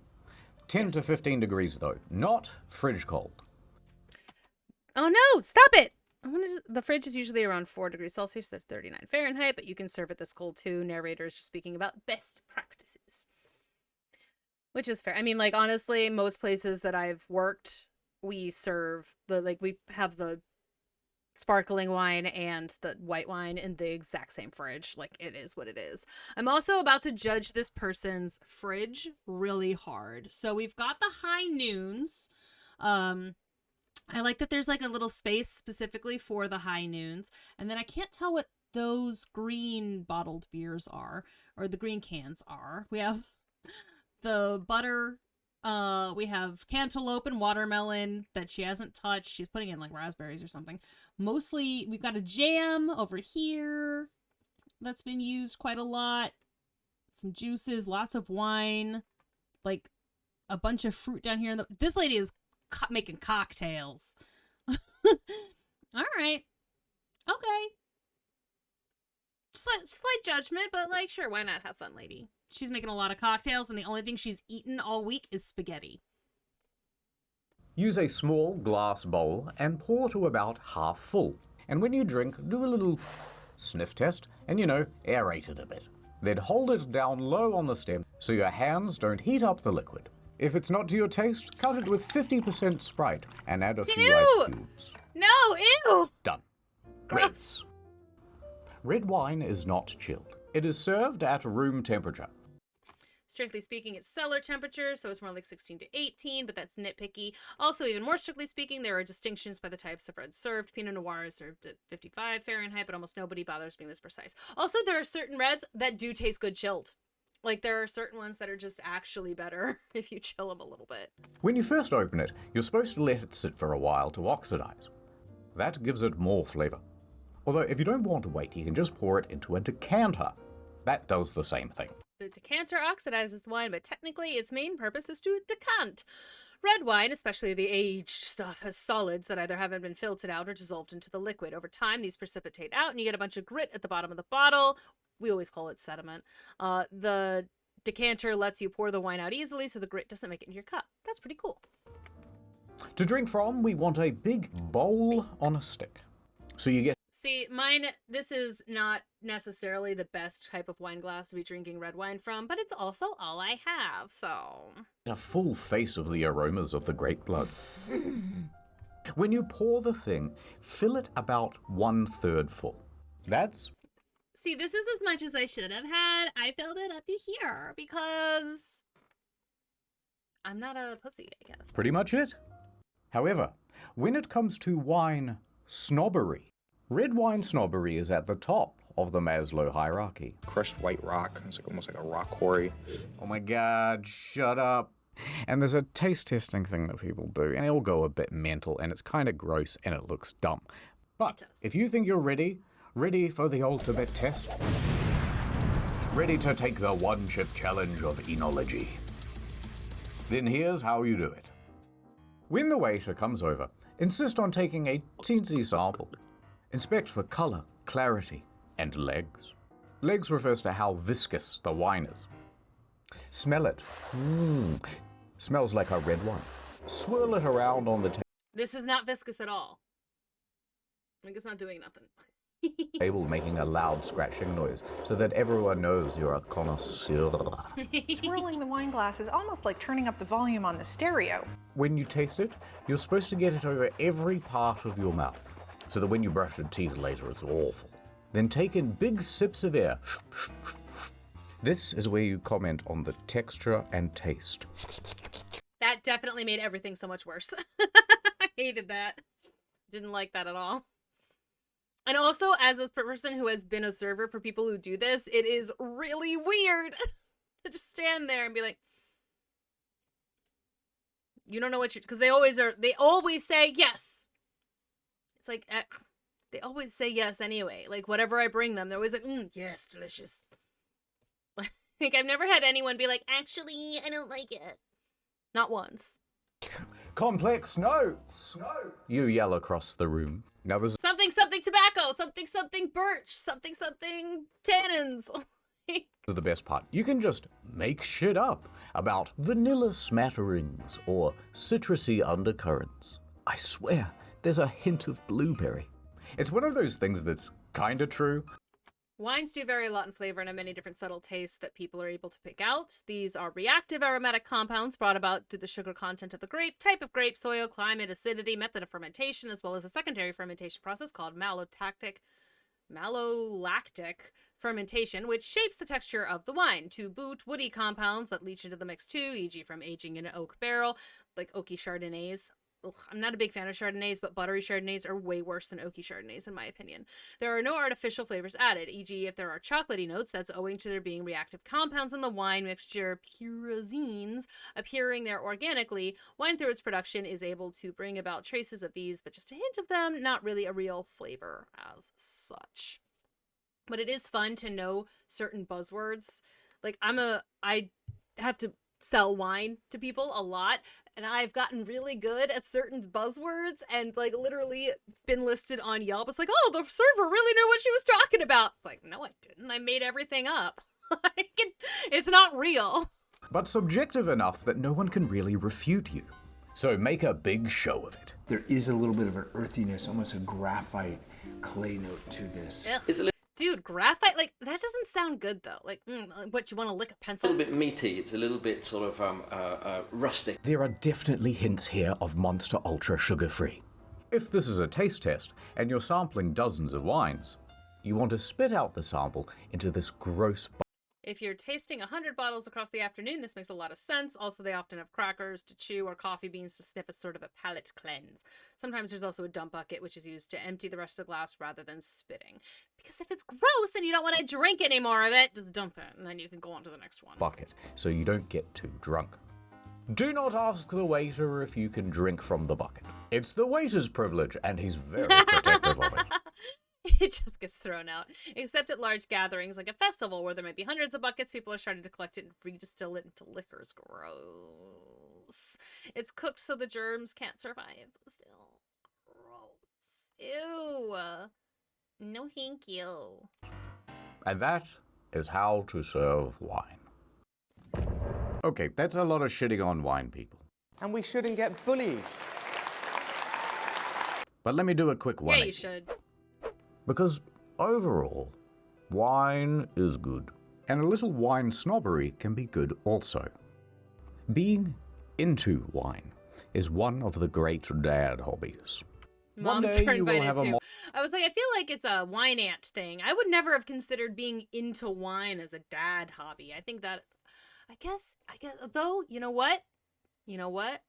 10 to 15 degrees though, not fridge cold. Oh no, stop it! The fridge is usually around 4 degrees Celsius, they're 39 Fahrenheit, but you can serve it this cold too. Narrator is just speaking about best practices. Which is fair. I mean, like, honestly, most places that I've worked, we serve we have the sparkling wine and the white wine in the exact same fridge. Like, it is what it is. I'm also about to judge this person's fridge really hard. So we've got the high noons. I like that there's like a little space specifically for the high noons. And then I can't tell what those green bottled beers are, or the green cans are. We have the butter, we have cantaloupe and watermelon that she hasn't touched. She's putting in like raspberries or something. Mostly, we've got a jam over here. that's been used quite a lot. Some juices, lots of wine, like a bunch of fruit down here. This lady is making cocktails. All right. Okay. Slight judgment, but like, sure, why not? Have fun, lady. She's making a lot of cocktails, and the only thing she's eaten all week is spaghetti. Use a small glass bowl and pour to about half full. And when you drink, do a little sniff test and, aerate it a bit. Then hold it down low on the stem so your hands don't heat up the liquid. If it's not to your taste, cut it with 50% Sprite and add a few ice cubes. No, ew! Done. Gross. Red wine is not chilled. It is served at room temperature. Strictly speaking, it's cellar temperature, so it's more like 16 to 18, but that's nitpicky. Also, even more strictly speaking, there are distinctions by the types of reds served. Pinot Noir is served at 55 Fahrenheit, but almost nobody bothers being this precise. Also, there are certain reds that do taste good chilled. Like, there are certain ones that are just actually better if you chill them a little bit. When you first open it, you're supposed to let it sit for a while to oxidize. That gives it more flavor. Although, if you don't want to wait, you can just pour it into a decanter. That does the same thing. The decanter oxidizes the wine, but technically its main purpose is to decant. Red wine, especially the aged stuff, has solids that either haven't been filtered out or dissolved into the liquid. Over time, these precipitate out, and you get a bunch of grit at the bottom of the bottle. We always call it sediment. The decanter lets you pour the wine out easily, so the grit doesn't make it into your cup. That's pretty cool. To drink from, we want a big bowl on a stick. So you get... See, this is not necessarily the best type of wine glass to be drinking red wine from, but it's also all I have, so... a full face of the aromas of the grape blood. When you pour the thing, fill it about 1/3 full. That's... See, this is as much as I should have had. I filled it up to here because I'm not a pussy, I guess. pretty much it. However, when it comes to wine snobbery, red wine snobbery is at the top of the Maslow hierarchy. Crushed white rock. It's like almost like a rock quarry. Oh my god, shut up. And there's a taste testing thing that people do, and it'll go a bit mental, and it's kind of gross, and it looks dumb. But if you think you're ready for the ultimate test, ready to take the one-chip challenge of enology, then here's how you do it. When the waiter comes over, insist on taking a teensy sample. Inspect for color, clarity, and legs. Legs refers to how viscous the wine is. Smell it. Smells like a red wine. Swirl it around on the This is not viscous at all. Like, it's not doing nothing. table, making a loud scratching noise so that everyone knows you're a connoisseur. Swirling the wine glass is almost like turning up the volume on the stereo. When you taste it, you're supposed to get it over every part of your mouth, so that when you brush your teeth later, it's awful. Then take in big sips of air. This is where you comment on the texture and taste. That definitely made everything so much worse. I hated that. Didn't like that at all. And also, as a person who has been a server for people who do this, it is really weird to just stand there and be like, you don't know what you're, because they always say yes. It's like, they always say yes anyway. Like, whatever I bring them, they're always like, yes, delicious. Like, I've never had anyone be like, actually, I don't like it. Not once. Complex notes! You yell across the room. Now there's Something tobacco, something birch, something tannins. This is the best part. You can just make shit up about vanilla smatterings or citrusy undercurrents. I swear, there's a hint of blueberry. It's one of those things that's kinda true. Wines do vary a lot in flavor and have many different subtle tastes that people are able to pick out. These are reactive aromatic compounds brought about through the sugar content of the grape, type of grape, soil, climate, acidity, method of fermentation, as well as a secondary fermentation process called malolactic fermentation, which shapes the texture of the wine. To boot, woody compounds that leach into the mix too, e.g. from aging in an oak barrel, like oaky Chardonnays. Ugh, I'm not a big fan of Chardonnays, but buttery Chardonnays are way worse than oaky Chardonnays, in my opinion. There are no artificial flavors added, e.g. if there are chocolatey notes, that's owing to there being reactive compounds in the wine mixture, pyrazines, appearing there organically. Wine through its production is able to bring about traces of these, but just a hint of them, not really a real flavor as such. But it is fun to know certain buzzwords. Like I have to sell wine to people a lot, and I've gotten really good at certain buzzwords and like literally been listed on Yelp. It's like, oh, the server really knew what she was talking about. It's like, no, I didn't. I made everything up. It's not real. But subjective enough that no one can really refute you. So make a big show of it. There is a little bit of an earthiness, almost a graphite clay note to this. Dude, graphite, like, that doesn't sound good, though. Like, what, you want to lick a pencil? A little bit meaty. It's a little bit sort of rustic. There are definitely hints here of Monster Ultra sugar-free. If this is a taste test, and you're sampling dozens of wines, you want to spit out the sample into this gross... If you're tasting 100 bottles across the afternoon, this makes a lot of sense. Also, they often have crackers to chew or coffee beans to sniff as sort of a palate cleanse. Sometimes there's also a dump bucket, which is used to empty the rest of the glass rather than spitting. Because if it's gross and you don't want to drink any more of it, just dump it, and then you can go on to the next one. bucket, so you don't get too drunk. Do not ask the waiter if you can drink from the bucket. It's the waiter's privilege, and he's very protective of it. It just gets thrown out. Except at large gatherings like a festival where there might be hundreds of buckets, people are starting to collect it and redistill it into liquors. Gross. It's cooked so the germs can't survive. Still. Gross. Ew. No thank you. And that is how to serve wine. Okay, that's a lot of shitting on wine, people. And we shouldn't get bullied. But let me do a quick one. Yeah, you should. Because overall, wine is good. And a little wine snobbery can be good also. Being into wine is one of the great dad hobbies. Moms One day are you will invited have a too. I was like, I feel like it's a wine aunt thing. I would never have considered being into wine as a dad hobby. I think that, I guess, though, you know what?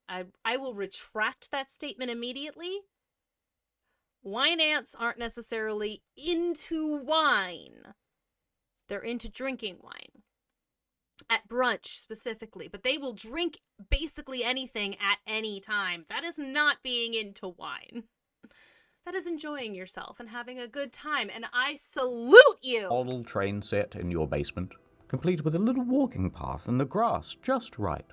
I will retract that statement immediately. Wine aunts aren't necessarily into wine. They're into drinking wine. At brunch, specifically. But they will drink basically anything at any time. That is not being into wine. That is enjoying yourself and having a good time. And I salute you! Model train set in your basement, complete with a little walking path and the grass just right.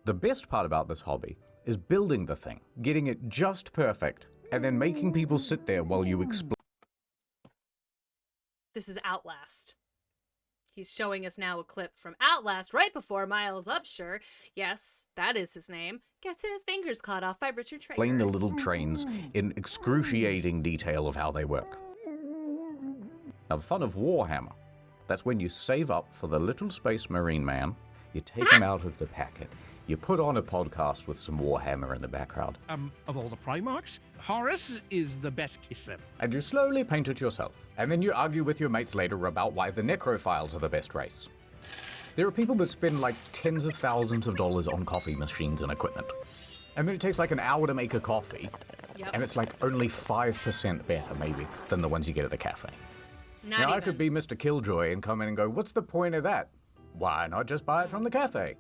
The best part about this hobby is building the thing, getting it just perfect, and then making people sit there while you explain. This is Outlast. He's showing us now a clip from Outlast right before Miles Upshur, yes, that is his name, gets his fingers cut off by Richard Traeger. Explain the little trains in excruciating detail of how they work. Now, the fun of Warhammer, that's when you save up for the little space marine man, you take him out of the packet, you put on a podcast with some Warhammer in the background. Of all the Primarchs, Horus is the best kisser. And you slowly paint it yourself. And then you argue with your mates later about why the Necrophiles are the best race. There are people that spend like tens of thousands of dollars on coffee machines and equipment. And then it takes like an hour to make a coffee. Yep. And it's like only 5% better, maybe, than the ones you get at the cafe. Not now, even. I could be Mr. Killjoy and come in and go, what's the point of that? Why not just buy it from the cafe?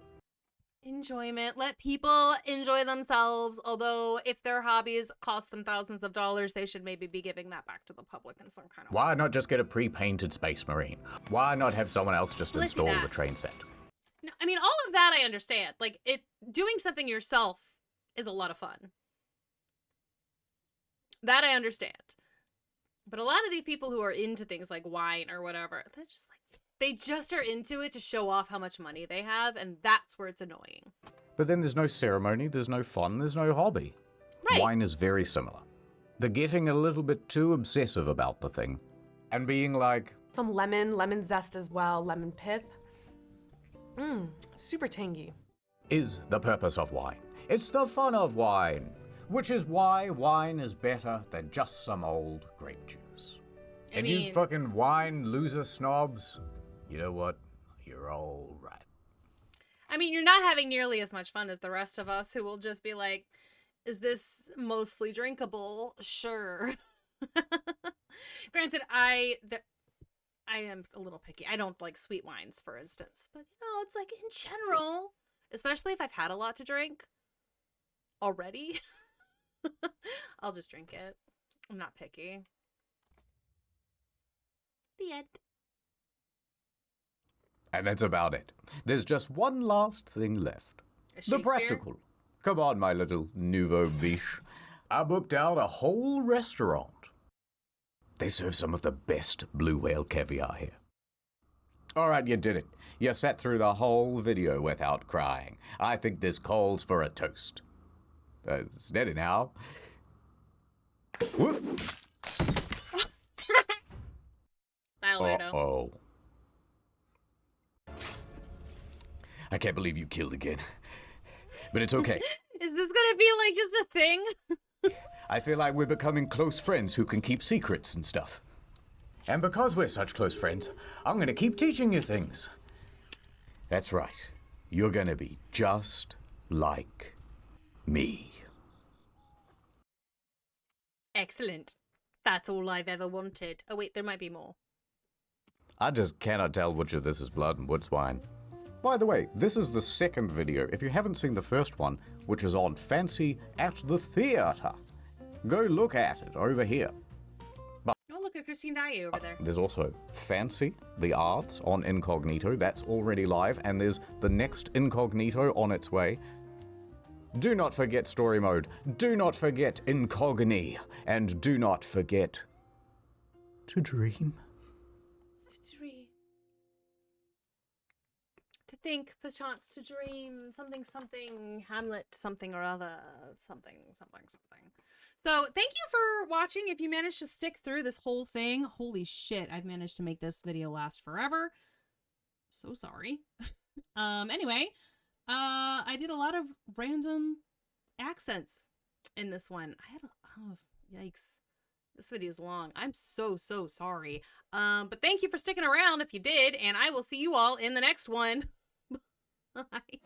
Enjoyment. Let people enjoy themselves. Although, if their hobbies cost them thousands of dollars, they should maybe be giving that back to the public in some kind of way. Why not just get a pre-painted Space Marine? Why not have someone else just Let's do install that. the train set? No, I mean, all of that I understand. Like, doing something yourself is a lot of fun. That I understand. But a lot of these people who are into things like wine or whatever, they're just like, they just are into it to show off how much money they have, and that's where it's annoying. But then there's no ceremony, there's no fun, there's no hobby. Right. Wine is very similar. They're getting a little bit too obsessive about the thing. And being like... Some lemon zest as well, lemon pith. Super tangy. Is the purpose of wine. It's the fun of wine. Which is why wine is better than just some old grape juice. And you fucking wine loser snobs, you know what? You're all right. I mean, you're not having nearly as much fun as the rest of us who will just be like, is this mostly drinkable? Sure. Granted, I am a little picky. I don't like sweet wines, for instance. But, it's like in general, especially if I've had a lot to drink already, I'll just drink it. I'm not picky. The end. And that's about it. There's just one last thing left. The practical. Come on, my little nouveau biche. I booked out a whole restaurant. They serve some of the best blue whale caviar here. All right, you did it. You sat through the whole video without crying. I think this calls for a toast. Steady now. Whoop. Bye, Lordo. Uh-oh. I can't believe you killed again. But it's okay. Is this gonna be like just a thing? I feel like we're becoming close friends who can keep secrets and stuff. And because we're such close friends, I'm going to keep teaching you things. That's right. You're going to be just like me. Excellent. That's all I've ever wanted. Oh wait, there might be more. I just cannot tell which of this is blood and what's wine. By the way, this is the second video. If you haven't seen the first one, which is on Fancy at the Theatre, go look at it over here. But Oh, look at Christine Daae over there. there's also Fancy, the Arts, on Incognito. That's already live. And there's the next Incognito on its way. Do not forget Story Mode. Do not forget Incogni. And do not forget to dream. To think, perchance to dream, something, something, Hamlet, something or other, something, something, something. So, thank you for watching. If you managed to stick through this whole thing, holy shit, I've managed to make this video last forever. So sorry. Anyway, I did a lot of random accents in this one. I had oh, yikes. This video is long. I'm so sorry. But thank you for sticking around if you did, and I will see you all in the next one. Bye.